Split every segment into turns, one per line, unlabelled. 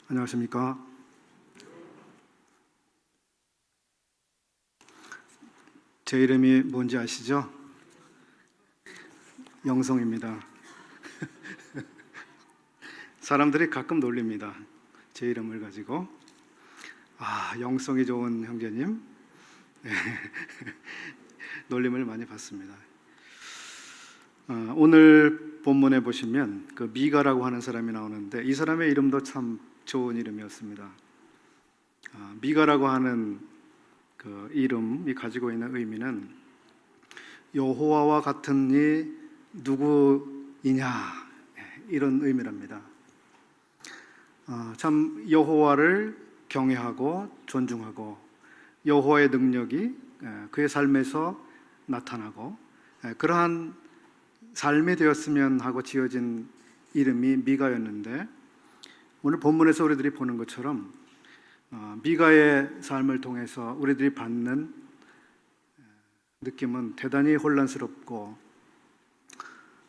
안녕하십니까? 제 이름이 뭔지 아시죠? 영성입니다. 사람들이 가끔 놀립니다. 제 이름을 가지고. 영성이 좋은 형제님. 놀림을 많이 받습니다. 오늘 본문에 보시면 그 미가라고 하는 사람이 나오는데, 이 사람의 이름도 참 좋은 이름이었습니다. 미가라고 하는 그 이름이 가지고 있는 의미는 여호와와 같은 이 누구이냐, 이런 의미랍니다. 참 여호와를 경외하고 존중하고 여호와의 능력이 그의 삶에서 나타나고 그러한 삶이 되었으면 하고 지어진 이름이 미가였는데, 오늘 본문에서 우리들이 보는 것처럼 미가의 삶을 통해서 우리들이 받는 느낌은 대단히 혼란스럽고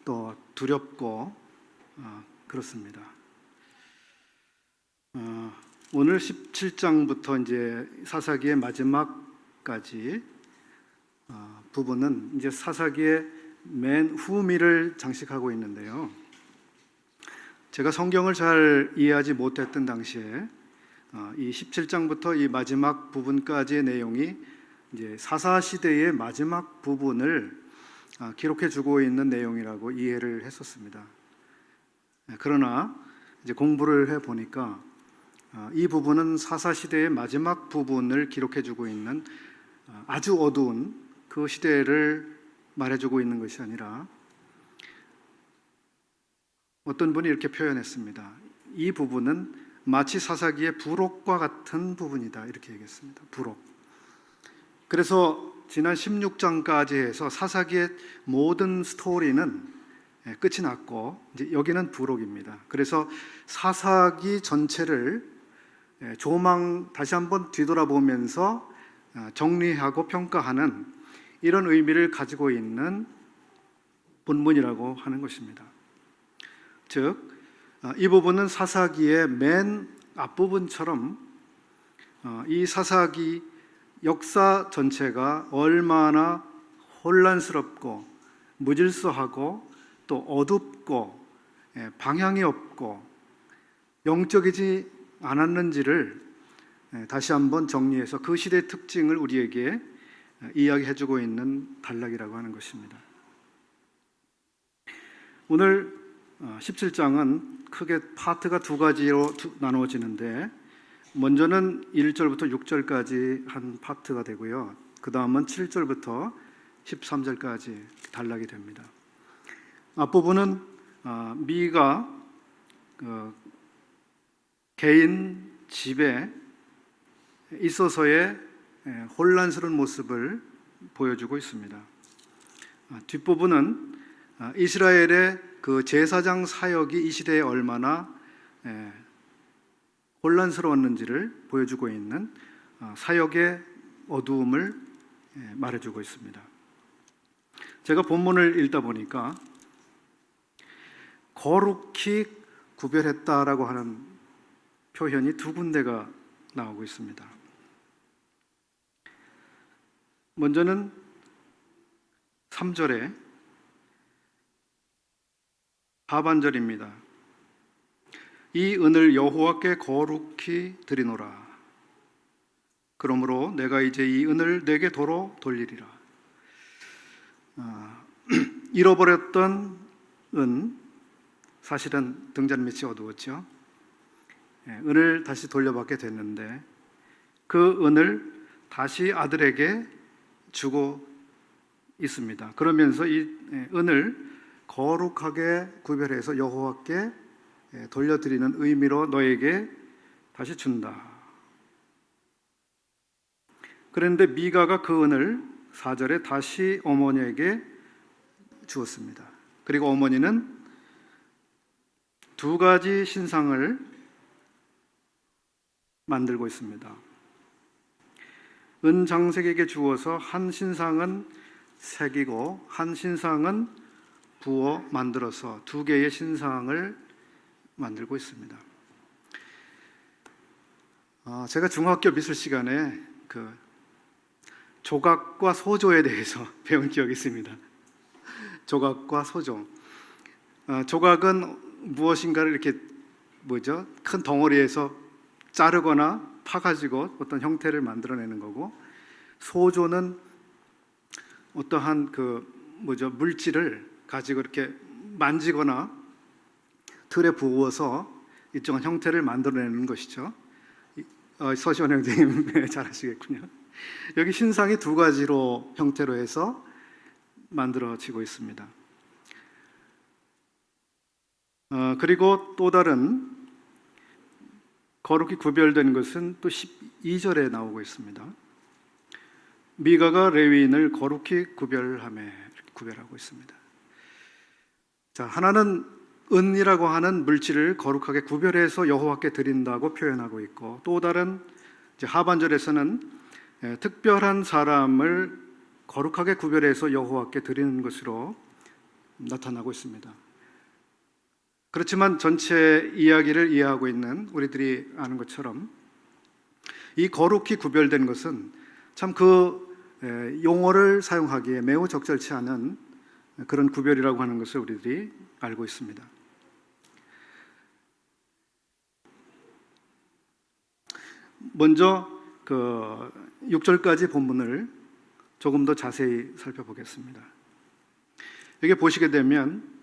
또 두렵고 그렇습니다. 오늘 17장부터 이제 사사기의 마지막까지 부분은 이제 사사기의 맨 후미를 장식하고 있는데요. 제가 성경을 잘 이해하지 못했던 당시에 이 17장부터 이 마지막 부분까지의 내용이 이제 사사 시대의 마지막 부분을 기록해 주고 있는 내용이라고 이해를 했었습니다. 그러나 이제 공부를 해 보니까 이 부분은 사사 시대의 마지막 부분을 기록해 주고 있는 아주 어두운 그 시대를 말해주고 있는 것이 아니라, 어떤 분이 이렇게 표현했습니다. 이 부분은 마치 사사기의 부록과 같은 부분이다, 이렇게 얘기했습니다. 부록. 그래서 지난 16장까지 해서 사사기의 모든 스토리는 끝이 났고, 이제 여기는 부록입니다. 그래서 사사기 전체를 다시 한번 뒤돌아보면서 정리하고 평가하는 이런 의미를 가지고 있는 본문이라고 하는 것입니다. 즉, 이 부분은 사사기의 맨 앞부분처럼 이 사사기 역사 전체가 얼마나 혼란스럽고 무질서하고 또 어둡고 방향이 없고 영적이지 않았는지를 다시 한번 정리해서 그 시대의 특징을 우리에게 이야기해주고 있는 단락이라고 하는 것입니다. 오늘 17장은 크게 파트가 두 가지로 나누어지는데, 먼저는 1절부터 6절까지 한 파트가 되고요. 그 다음은 7절부터 13절까지 단락이 됩니다. 앞부분은 미가 개인 집에 있어서의 혼란스러운 모습을 보여주고 있습니다. 뒷부분은 이스라엘의 그 제사장 사역이 이 시대에 얼마나 혼란스러웠는지를 보여주고 있는 사역의 어두움을 말해주고 있습니다. 제가 본문을 읽다 보니까 거룩히 구별했다라고 하는 표현이 두 군데가 나오고 있습니다. 먼저는 3절에 하반절입니다. 이 은을 여호와께 거룩히 드리노라. 그러므로 내가 이제 이 은을 내게 도로 돌리리라. 잃어버렸던 은, 사실은 등잔빛이 어두웠죠. 은을 다시 돌려받게 됐는데 그 은을 다시 아들에게 주고 있습니다. 그러면서 이 은을 거룩하게 구별해서 여호와께 돌려드리는 의미로 너에게 다시 준다. 그런데 미가가 그 은을 4절에 다시 어머니에게 주었습니다. 그리고 어머니는 두 가지 신상을 만들고 있습니다. 은장색에게 주어서 한 신상은 새기고 한 신상은 부어 만들어서 두 개의 신상을 만들고 있습니다. 제가 중학교 미술 시간에 그 조각과 소조에 대해서 배운 기억이 있습니다. 조각과 소조. 조각은 무엇인가를 이렇게 큰 덩어리에서 자르거나 파가지고 어떤 형태를 만들어내는 거고, 소조는 어떠한 물질을 가지고 이렇게 만지거나 틀에 부어서 일정한 형태를 만들어내는 것이죠. 서시원 형제님 잘하시겠군요. 여기 신상이 두 가지로 형태로 해서 만들어지고 있습니다. 그리고 또 다른 거룩히 구별된 것은 또 12절에 나오고 있습니다. 미가가 레위인을 거룩히 구별하며, 이렇게 구별하고 있습니다. 자, 하나는 은이라고 하는 물질을 거룩하게 구별해서 여호와께 드린다고 표현하고 있고, 또 다른 하반절에서는 특별한 사람을 거룩하게 구별해서 여호와께 드리는 것으로 나타나고 있습니다. 그렇지만 전체 이야기를 이해하고 있는 우리들이 아는 것처럼 이 거룩히 구별된 것은 참 그 용어를 사용하기에 매우 적절치 않은 그런 구별이라고 하는 것을 우리들이 알고 있습니다. 먼저 6절까지 본문을 조금 더 자세히 살펴보겠습니다. 여기 보시게 되면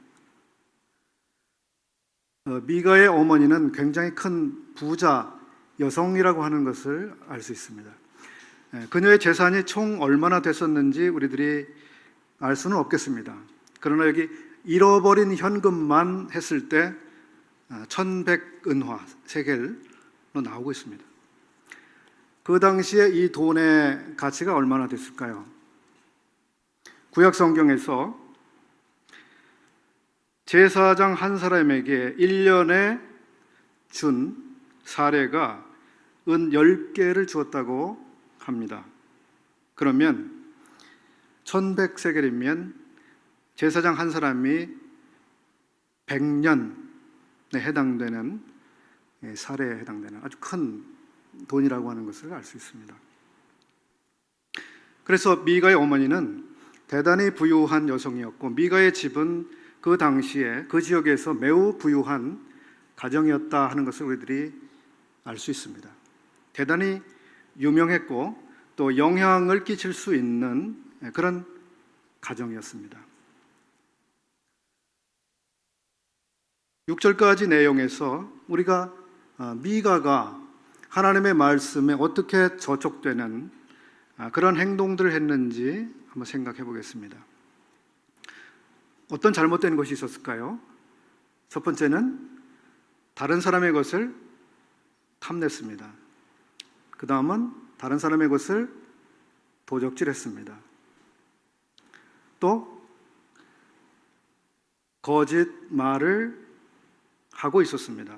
미가의 어머니는 굉장히 큰 부자 여성이라고 하는 것을 알 수 있습니다. 그녀의 재산이 총 얼마나 됐었는지 우리들이 알 수는 없겠습니다. 그러나 여기 잃어버린 현금만 했을 때 1100은화 세겔로 나오고 있습니다. 그 당시에 이 돈의 가치가 얼마나 됐을까요? 구약 성경에서 제사장 한 사람에게 1년에 준 사례가 은 10개를 주었다고 합니다. 그러면 1100세겔이면 제사장 한 사람이 100년에 해당되는 사례에 해당되는 아주 큰 돈이라고 하는 것을 알 수 있습니다. 그래서 미가의 어머니는 대단히 부유한 여성이었고, 미가의 집은 그 당시에 그 지역에서 매우 부유한 가정이었다 하는 것을 우리들이 알 수 있습니다. 대단히 유명했고 또 영향을 끼칠 수 있는 그런 가정이었습니다. 6절까지 내용에서 우리가 미가가 하나님의 말씀에 어떻게 저촉되는 그런 행동들을 했는지 한번 생각해 보겠습니다. 어떤 잘못된 것이 있었을까요? 첫 번째는 다른 사람의 것을 탐냈습니다. 그 다음은 다른 사람의 것을 도적질했습니다. 또 거짓말을 하고 있었습니다.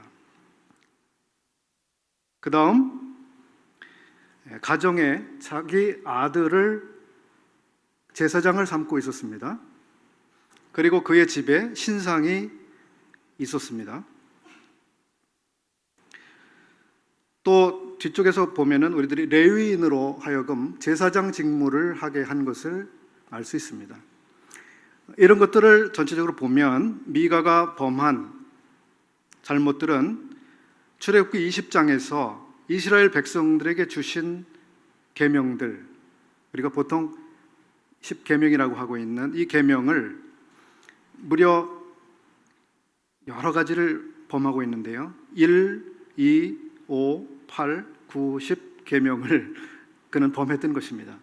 그 다음 가정에 자기 아들을 제사장을 삼고 있었습니다. 그리고 그의 집에 신상이 있었습니다. 또 뒤쪽에서 보면은 우리들이 레위인으로 하여금 제사장 직무를 하게 한 것을 알 수 있습니다. 이런 것들을 전체적으로 보면 미가가 범한 잘못들은 출애굽기 20장에서 이스라엘 백성들에게 주신 계명들, 우리가 보통 10계명이라고 하고 있는 이 계명을 무려 여러 가지를 범하고 있는데요. 1, 2, 5, 8, 9, 10 계명을 그는 범했던 것입니다.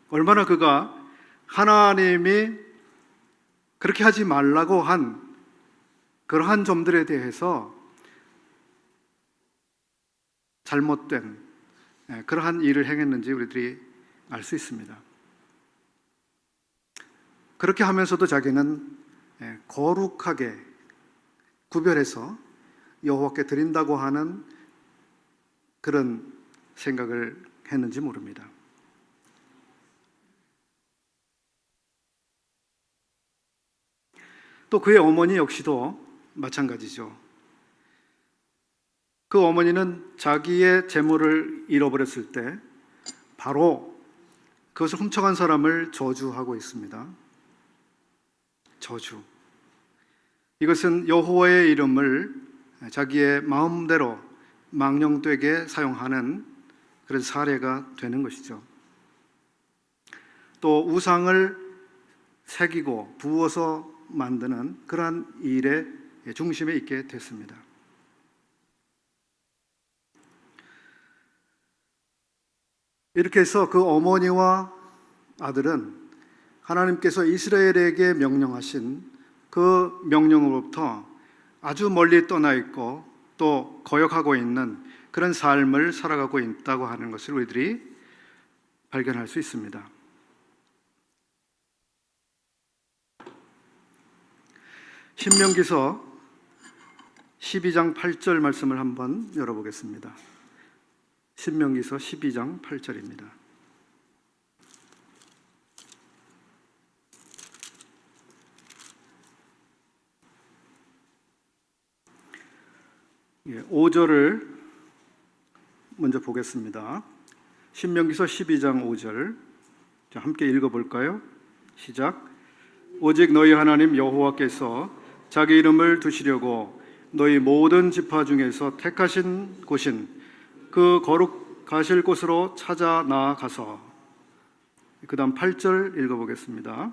얼마나 그가 하나님이 그렇게 하지 말라고 한 그러한 점들에 대해서 잘못된 그러한 일을 행했는지 우리들이 알 수 있습니다. 그렇게 하면서도 자기는 거룩하게 구별해서 여호와께 드린다고 하는 그런 생각을 했는지 모릅니다. 또 그의 어머니 역시도 마찬가지죠. 그 어머니는 자기의 재물을 잃어버렸을 때 바로 그것을 훔쳐간 사람을 저주하고 있습니다. 저주. 이것은 여호와의 이름을 자기의 마음대로 망령되게 사용하는 그런 사례가 되는 것이죠. 또 우상을 새기고 부어서 만드는 그러한 일의 중심에 있게 됐습니다. 이렇게 해서 그 어머니와 아들은 하나님께서 이스라엘에게 명령하신 그 명령으로부터 아주 멀리 떠나 있고 또 거역하고 있는 그런 삶을 살아가고 있다고 하는 것을 우리들이 발견할 수 있습니다. 신명기서 12장 8절 말씀을 한번 열어보겠습니다. 신명기서 12장 8절입니다. 예, 5절을 먼저 보겠습니다. 신명기서 12장 5절 함께 읽어볼까요? 시작. 오직 너희 하나님 여호와께서 자기 이름을 두시려고 너희 모든 지파 중에서 택하신 곳인 그 거룩하실 곳으로 찾아 나아가서, 그 다음 8절 읽어보겠습니다.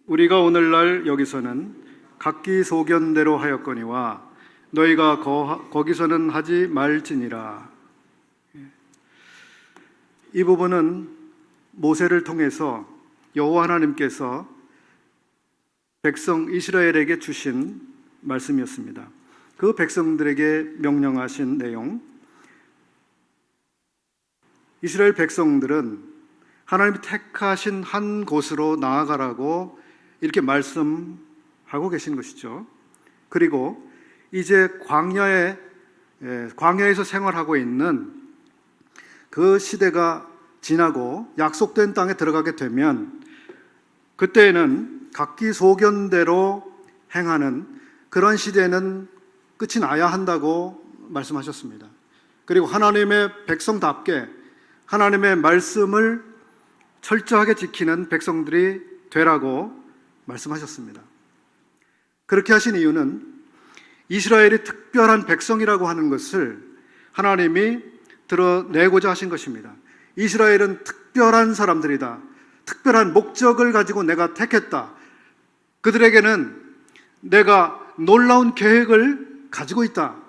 우리가 오늘날 여기서는 각기 소견대로 하였거니와 너희가 거기서는 하지 말지니라. 이 부분은 모세를 통해서 여호와 하나님께서 백성 이스라엘에게 주신 말씀이었습니다. 그 백성들에게 명령하신 내용, 이스라엘 백성들은 하나님이 택하신 한 곳으로 나아가라고 이렇게 말씀하고 계신 것이죠. 그리고 이제 광야에서 생활하고 있는 그 시대가 지나고 약속된 땅에 들어가게 되면 그때에는 각기 소견대로 행하는 그런 시대는 끝이 나야 한다고 말씀하셨습니다. 그리고 하나님의 백성답게 하나님의 말씀을 철저하게 지키는 백성들이 되라고 말씀하셨습니다. 그렇게 하신 이유는 이스라엘이 특별한 백성이라고 하는 것을 하나님이 드러내고자 하신 것입니다. 이스라엘은 특별한 사람들이다. 특별한 목적을 가지고 내가 택했다. 그들에게는 내가 놀라운 계획을 가지고 있다.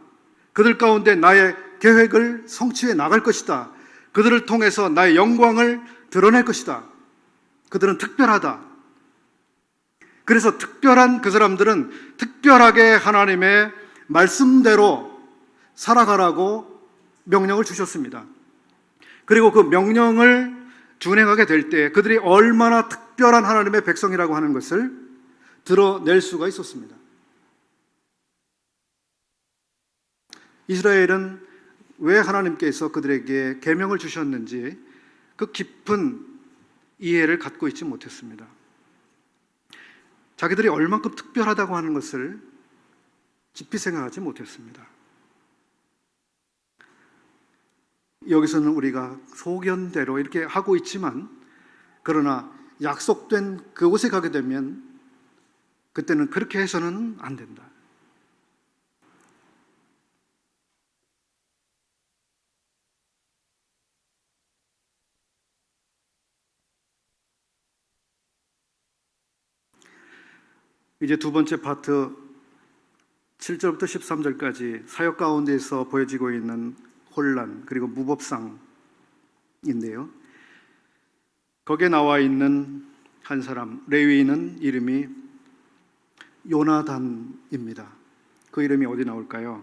그들 가운데 나의 계획을 성취해 나갈 것이다. 그들을 통해서 나의 영광을 드러낼 것이다. 그들은 특별하다. 그래서 특별한 그 사람들은 특별하게 하나님의 말씀대로 살아가라고 명령을 주셨습니다. 그리고 그 명령을 준행하게 될 때 그들이 얼마나 특별한 하나님의 백성이라고 하는 것을 드러낼 수가 있었습니다. 이스라엘은 왜 하나님께서 그들에게 계명을 주셨는지 그 깊은 이해를 갖고 있지 못했습니다. 자기들이 얼만큼 특별하다고 하는 것을 깊이 생각하지 못했습니다. 여기서는 우리가 소견대로 이렇게 하고 있지만, 그러나 약속된 그곳에 가게 되면 그때는 그렇게 해서는 안 된다. 이제 두 번째 파트 7절부터 13절까지 사역 가운데서 보여지고 있는 혼란 그리고 무법상인데요. 거기에 나와 있는 한 사람, 레위인은 이름이 요나단입니다. 그 이름이 어디 나올까요?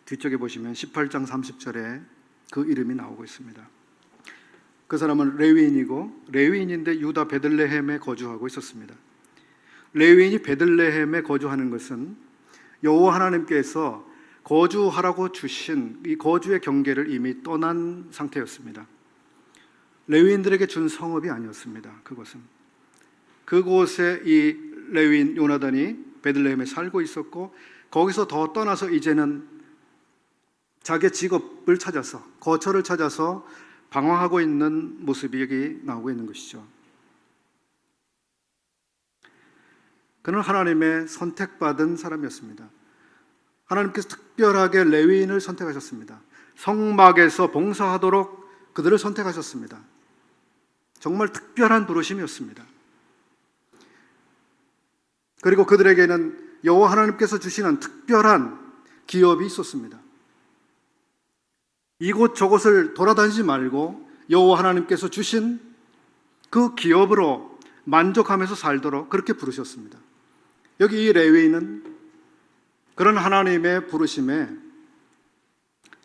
뒤쪽에 보시면 18장 30절에 그 이름이 나오고 있습니다. 그 사람은 레위인이고, 레위인인데 유다 베들레헴에 거주하고 있었습니다. 레위인이 베들레헴에 거주하는 것은 여호와 하나님께서 거주하라고 주신 이 거주의 경계를 이미 떠난 상태였습니다. 레위인들에게 준 성읍이 아니었습니다. 그곳에 이 레위인 요나단이 베들레헴에 살고 있었고, 거기서 더 떠나서 이제는 자기의 직업을 찾아서, 거처를 찾아서 방황하고 있는 모습이 여기 나오고 있는 것이죠. 그는 하나님의 선택받은 사람이었습니다. 하나님께서 특별하게 레위인을 선택하셨습니다. 성막에서 봉사하도록 그들을 선택하셨습니다. 정말 특별한 부르심이었습니다. 그리고 그들에게는 여호와 하나님께서 주시는 특별한 기업이 있었습니다. 이곳저곳을 돌아다니지 말고 여호와 하나님께서 주신 그 기업으로 만족하면서 살도록 그렇게 부르셨습니다. 여기 이 레위인은 그런 하나님의 부르심에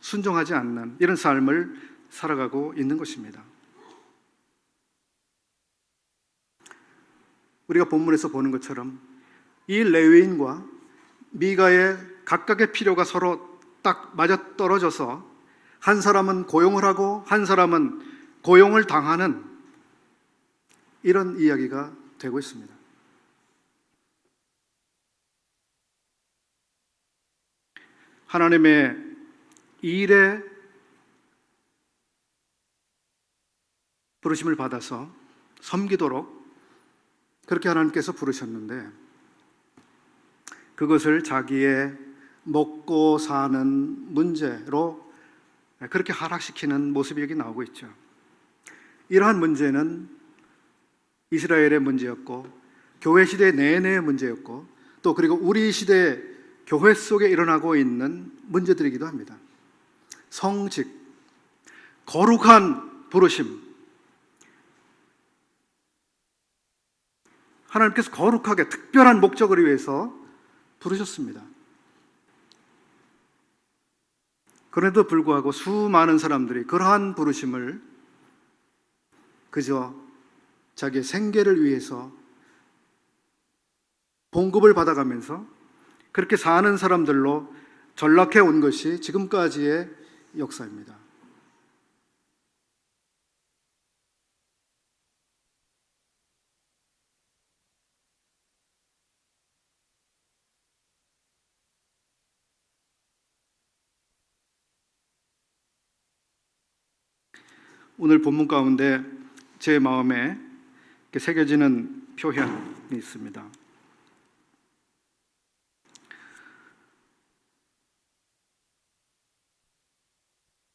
순종하지 않는 이런 삶을 살아가고 있는 것입니다. 우리가 본문에서 보는 것처럼 이 레위인과 미가의 각각의 필요가 서로 딱 맞아떨어져서 한 사람은 고용을 하고 한 사람은 고용을 당하는 이런 이야기가 되고 있습니다. 하나님의 일에 부르심을 받아서 섬기도록 그렇게 하나님께서 부르셨는데 그것을 자기의 먹고 사는 문제로 그렇게 하락시키는 모습이 여기 나오고 있죠. 이러한 문제는 이스라엘의 문제였고 교회 시대 내내의 문제였고 또 그리고 우리 시대 교회 속에 일어나고 있는 문제들이기도 합니다. 성직, 거룩한 부르심, 하나님께서 거룩하게 특별한 목적을 위해서 부르셨습니다. 그럼에도 불구하고 수많은 사람들이 그러한 부르심을 그저 자기의 생계를 위해서 봉급을 받아가면서 그렇게 사는 사람들로 전락해 온 것이 지금까지의 역사입니다. 오늘 본문 가운데 제 마음에 새겨지는 표현이 있습니다.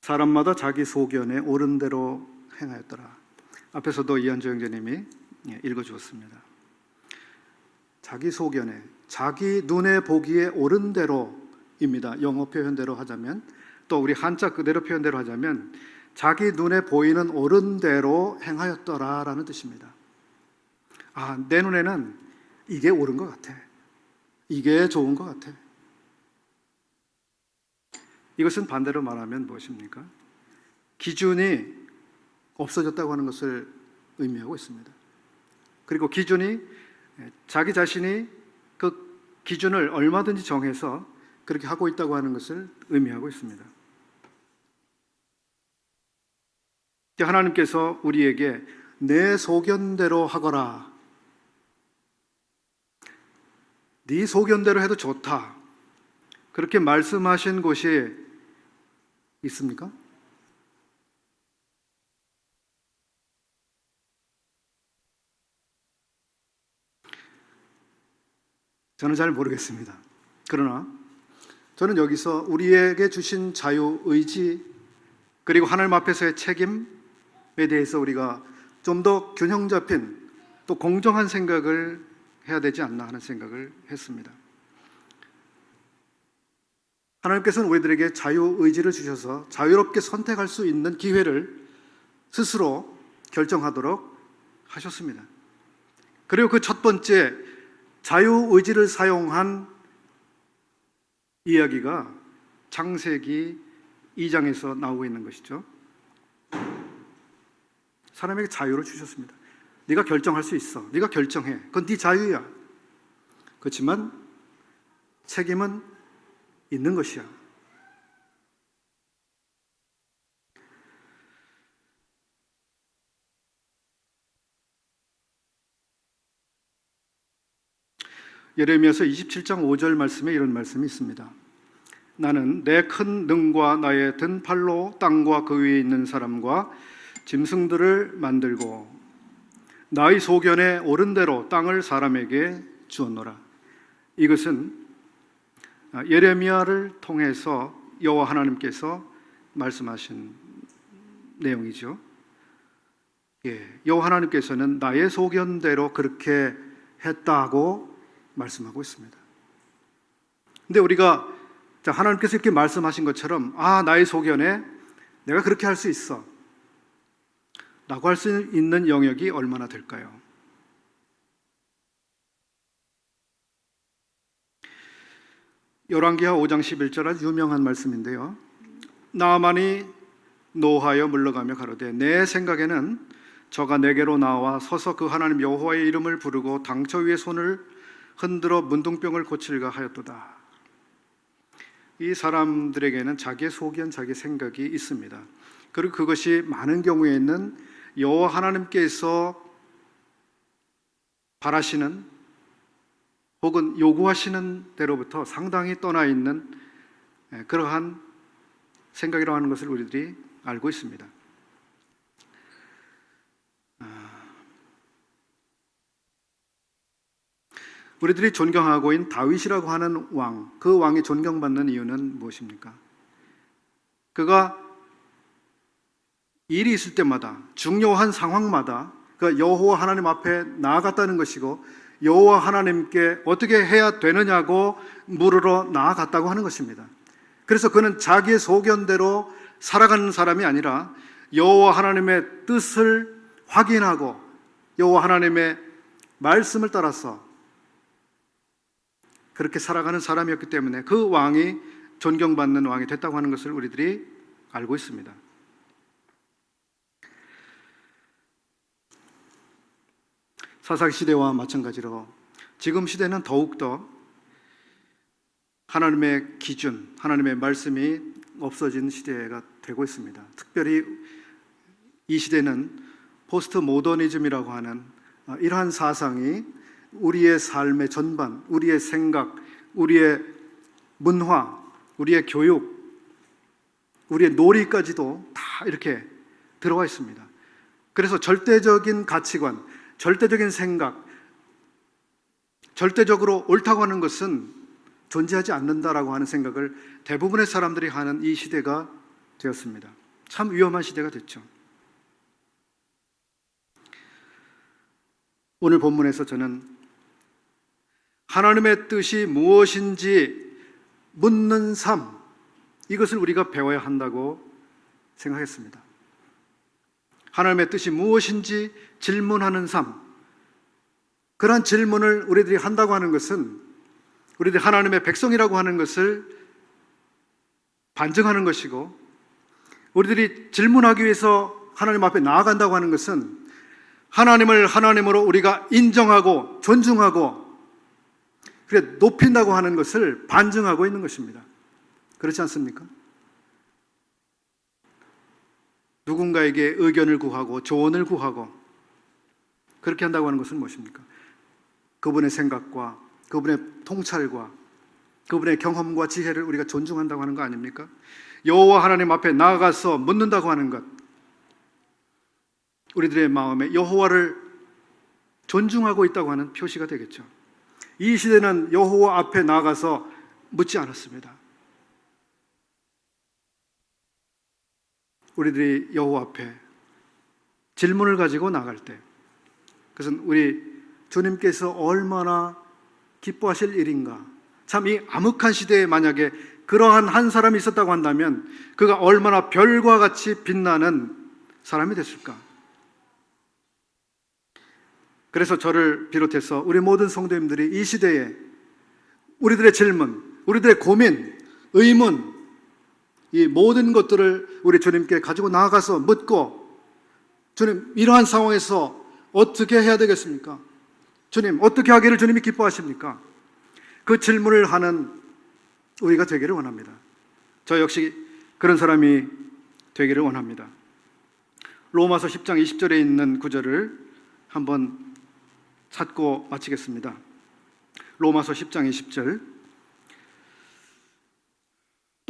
사람마다 자기 소견에 옳은 대로 행하였더라. 앞에서도 이한조 형제님이 읽어주었습니다. 자기 소견에, 자기 눈에 보기에 옳은 대로입니다. 영어 표현대로 하자면, 또 우리 한자 그대로 표현대로 하자면 자기 눈에 보이는 옳은 대로 행하였더라라는 뜻입니다. 내 눈에는 이게 옳은 것 같아. 이게 좋은 것 같아. 이것은 반대로 말하면 무엇입니까? 기준이 없어졌다고 하는 것을 의미하고 있습니다. 그리고 기준이 자기 자신이 그 기준을 얼마든지 정해서 그렇게 하고 있다고 하는 것을 의미하고 있습니다. 하나님께서 우리에게 내 소견대로 하거라, 네 소견대로 해도 좋다, 그렇게 말씀하신 곳이 있습니까? 저는 잘 모르겠습니다. 그러나 저는 여기서 우리에게 주신 자유의지 그리고 하나님 앞에서의 책임에 대해서 우리가 좀 더 균형 잡힌 또 공정한 생각을 해야 되지 않나 하는 생각을 했습니다. 하나님께서는 우리들에게 자유의지를 주셔서 자유롭게 선택할 수 있는 기회를 스스로 결정하도록 하셨습니다. 그리고 그 첫 번째 자유의지를 사용한 이야기가 창세기 2장에서 나오고 있는 것이죠. 사람에게 자유를 주셨습니다. 네가 결정할 수 있어. 네가 결정해. 그건 네 자유야. 그렇지만 책임은 있는 것이야. 예레미야서 27장 5절 말씀에 이런 말씀이 있습니다. 나는 내 큰 능과 나의 든 팔로 땅과 그 위에 있는 사람과 짐승들을 만들고 나의 소견에 옳은 대로 땅을 사람에게 주었노라. 이것은 예레미야를 통해서 여호와 하나님께서 말씀하신 내용이죠. 여호와 하나님께서는 나의 소견대로 그렇게 했다고 말씀하고 있습니다. 근데 우리가 하나님께서 이렇게 말씀하신 것처럼 나의 소견에 내가 그렇게 할 수 있어 라고 할 수 있는 영역이 얼마나 될까요? 열왕기하 5장 11절 아주 유명한 말씀인데요. 나아만이 노하여 물러가며 가로되 내 생각에는 저가 내게로 나와 서서 그 하나님 여호와의 이름을 부르고 당처 위에 손을 흔들어 문둥병을 고칠까 하였도다. 이 사람들에게는 자기의 소견, 자기의 생각이 있습니다. 그리고 그것이 많은 경우에는 여호와 하나님께서 바라시는 혹은 요구하시는 대로부터 상당히 떠나 있는 그러한 생각이라고 하는 것을 우리들이 알고 있습니다. 우리들이 존경하고 있는 다윗이라고 하는 왕, 그 왕이 존경받는 이유는 무엇입니까? 그가 일이 있을 때마다 중요한 상황마다 그 여호와 하나님 앞에 나아갔다는 것이고 여호와 하나님께 어떻게 해야 되느냐고 물으러 나아갔다고 하는 것입니다. 그래서 그는 자기의 소견대로 살아가는 사람이 아니라 여호와 하나님의 뜻을 확인하고 여호와 하나님의 말씀을 따라서 그렇게 살아가는 사람이었기 때문에 그 왕이 존경받는 왕이 됐다고 하는 것을 우리들이 알고 있습니다. 사사기 시대와 마찬가지로 지금 시대는 더욱더 하나님의 기준, 하나님의 말씀이 없어진 시대가 되고 있습니다. 특별히 이 시대는 포스트 모더니즘이라고 하는 이러한 사상이 우리의 삶의 전반, 우리의 생각, 우리의 문화, 우리의 교육, 우리의 놀이까지도 다 이렇게 들어와 있습니다. 그래서 절대적인 가치관, 절대적인 생각, 절대적으로 옳다고 하는 것은 존재하지 않는다라고 하는 생각을 대부분의 사람들이 하는 이 시대가 되었습니다. 참 위험한 시대가 됐죠. 오늘 본문에서 저는 하나님의 뜻이 무엇인지 묻는 삶, 이것을 우리가 배워야 한다고 생각했습니다. 하나님의 뜻이 무엇인지 질문하는 삶, 그러한 질문을 우리들이 한다고 하는 것은 우리들이 하나님의 백성이라고 하는 것을 반증하는 것이고, 우리들이 질문하기 위해서 하나님 앞에 나아간다고 하는 것은 하나님을 하나님으로 우리가 인정하고 존중하고 그래 높인다고 하는 것을 반증하고 있는 것입니다. 그렇지 않습니까? 누군가에게 의견을 구하고 조언을 구하고 그렇게 한다고 하는 것은 무엇입니까? 그분의 생각과 그분의 통찰과 그분의 경험과 지혜를 우리가 존중한다고 하는 거 아닙니까? 여호와 하나님 앞에 나아가서 묻는다고 하는 것, 우리들의 마음에 여호와를 존중하고 있다고 하는 표시가 되겠죠. 이 시대는 여호와 앞에 나아가서 묻지 않았습니다. 우리들이 여호와 앞에 질문을 가지고 나갈 때, 그것은 우리 주님께서 얼마나 기뻐하실 일인가. 참 이 암흑한 시대에 만약에 그러한 한 사람이 있었다고 한다면 그가 얼마나 별과 같이 빛나는 사람이 됐을까. 그래서 저를 비롯해서 우리 모든 성도님들이 이 시대에 우리들의 질문, 우리들의 고민, 의문, 이 모든 것들을 우리 주님께 가지고 나아가서 묻고, 주님 이러한 상황에서 어떻게 해야 되겠습니까? 주님 어떻게 하기를 주님이 기뻐하십니까? 그 질문을 하는 우리가 되기를 원합니다. 저 역시 그런 사람이 되기를 원합니다. 로마서 10장 20절에 있는 구절을 한번 찾고 마치겠습니다. 로마서 10장 20절,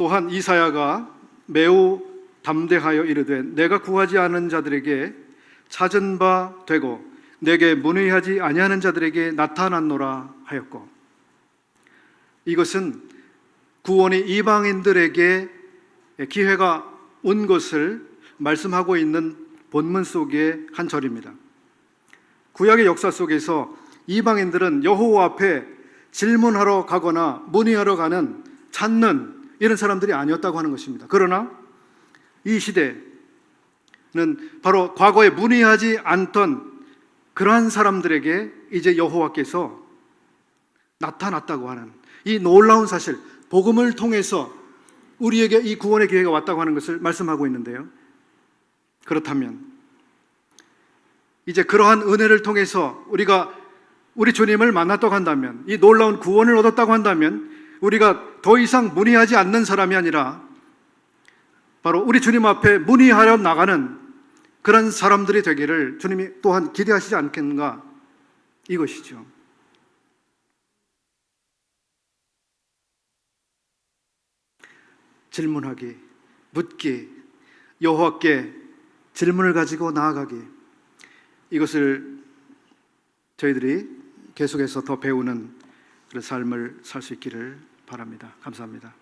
또한 이사야가 매우 담대하여 이르되 내가 구하지 않은 자들에게 찾은 바 되고 내게 문의하지 아니하는 자들에게 나타났노라 하였고, 이것은 구원이 이방인들에게 기회가 온 것을 말씀하고 있는 본문 속의 한 절입니다. 구약의 역사 속에서 이방인들은 여호와 앞에 질문하러 가거나 문의하러 가는, 찾는 이런 사람들이 아니었다고 하는 것입니다. 그러나 이 시대는 바로 과거에 문의하지 않던 그러한 사람들에게 이제 여호와께서 나타났다고 하는 이 놀라운 사실, 복음을 통해서 우리에게 이 구원의 기회가 왔다고 하는 것을 말씀하고 있는데요. 그렇다면 이제 그러한 은혜를 통해서 우리가 우리 주님을 만났다고 한다면, 이 놀라운 구원을 얻었다고 한다면 우리가 더 이상 문의하지 않는 사람이 아니라 바로 우리 주님 앞에 문의하려 나가는 그런 사람들이 되기를 주님이 또한 기대하시지 않겠는가, 이것이죠. 질문하기, 묻기, 여호와께 질문을 가지고 나아가기, 이것을 저희들이 계속해서 더 배우는 그런 삶을 살 수 있기를 바랍니다. 감사합니다.